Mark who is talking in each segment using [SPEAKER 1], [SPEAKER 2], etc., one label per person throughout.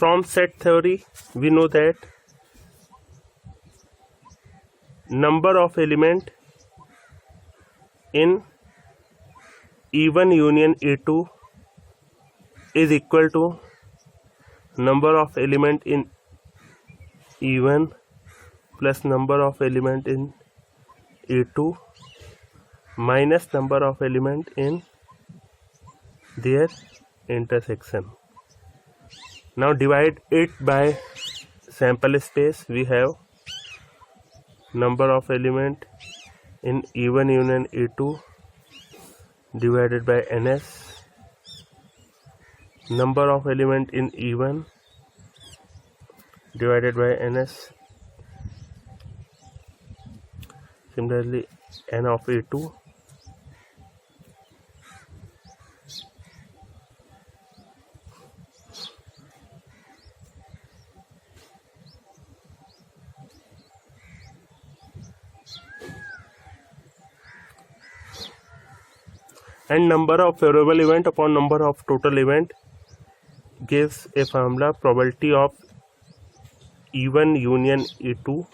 [SPEAKER 1] From set theory, we know that number of element in E1 union E2 is equal to number of element in E1 plus number of element in E2 minus number of element in their intersection. Now divide it by sample space. We have number of element in E1 union E2 divided by ns, number of element in E1 divided by ns, similarly n of E2 and number of favorable event upon number of total event gives a formula. Probability of E1 union E2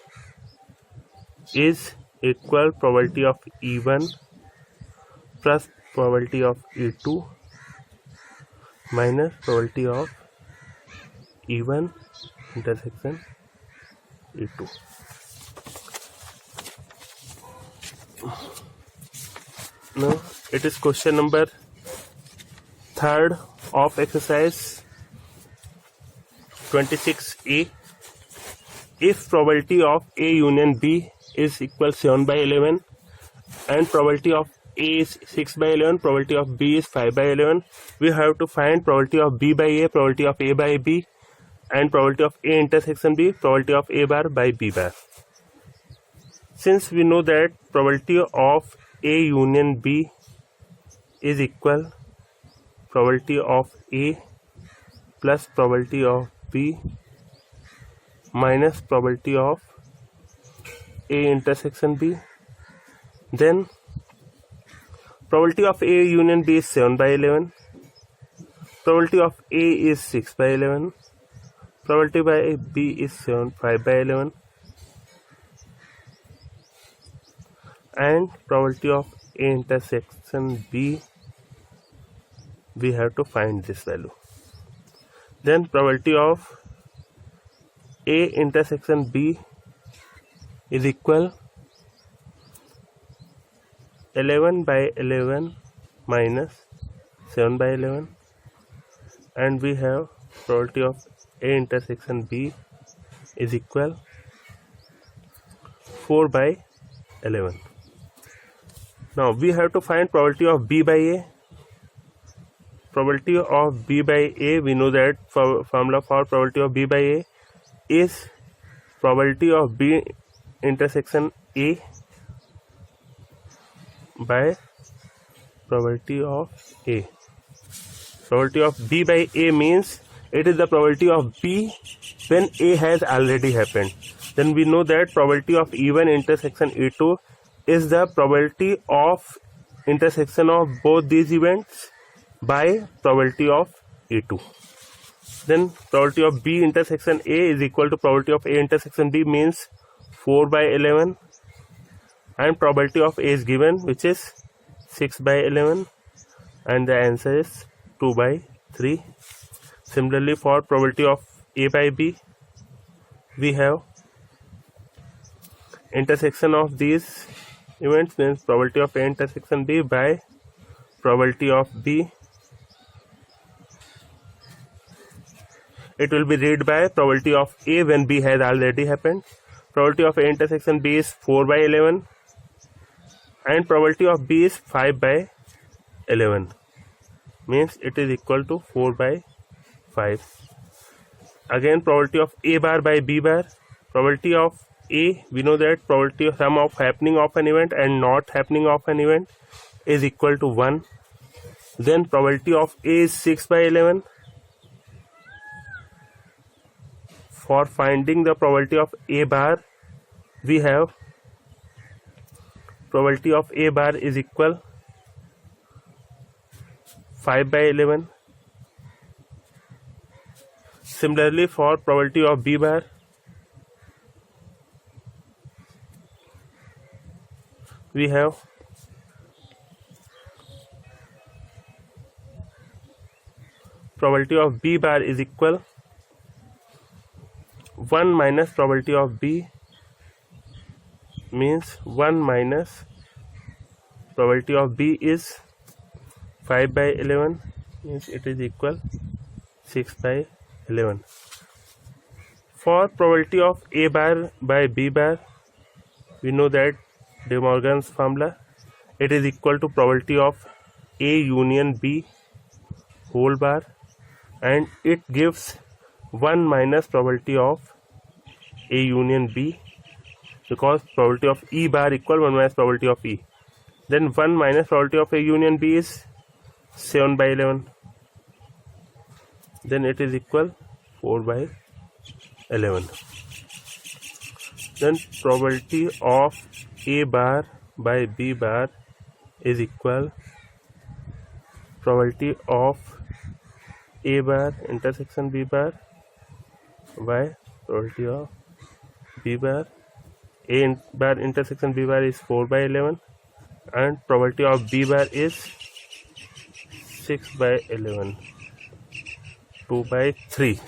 [SPEAKER 1] is equal probability of E1 plus probability of E2 minus probability of E1 intersection E2. Now it is question number 3rd of exercise 26A. If probability of A union B is equal 7 by 11 and probability of A is 6 by 11, probability of B is 5 by 11, we have to find probability of B by A, probability of A by B, and probability of A intersection B, probability of A bar by B bar. Since we know that probability of A union B is equal probability of A plus probability of B minus probability of A intersection B, then probability of A union B is 7 by 11, probability of A is 6 by 11, probability by B is 5 by 11, and probability of A intersection B, we have to find this value. Then probability of A intersection B is equal 11 by 11 minus 7 by 11, and we have probability of A intersection B is equal 4 by 11. Now we have to find probability of B by A. Probability of B by A, we know that formula for probability of B by A is probability of B intersection A by probability of A. Probability of B by A means it is the probability of B when A has already happened. Then we know that probability of E1 intersection E2 is the probability of intersection of both these events by probability of E2. Then probability of B intersection A is equal to probability of A intersection B means 4 by 11, and probability of A is given, which is 6 by 11, and the answer is 2 by 3. Similarly, for probability of A by B, we have intersection of these events means probability of A intersection B by probability of B. It will be read by probability of A when B has already happened. Probability of A intersection B is 4 by 11 and probability of B is 5 by 11, means it is equal to 4 by 5. Again, probability of A bar by B bar. Probability of A, we know that probability of sum of happening of an event and not happening of an event is equal to 1. Then probability of A is 6 by 11. For finding the probability of A bar, we have probability of A bar is equal 5 by 11. Similarly, for probability of B bar, we have probability of B bar is equal 1 minus probability of B, means 1 minus probability of B is 5 by 11, means it is equal 6 by 11. For probability of A bar by B bar, we know that De Morgan's formula, it is equal to probability of A union B whole bar, and it gives 1 minus probability of A union B, because probability of E bar equal 1 minus probability of E. Then 1 minus probability of A union B is 7 by 11. Then it is equal 4 by 11. Then probability of A bar by B bar is equal probability of A bar intersection B bar by probability of B bar. A bar intersection B bar is 4 by 11, and probability of B bar is 6 by 11, 2 by 3.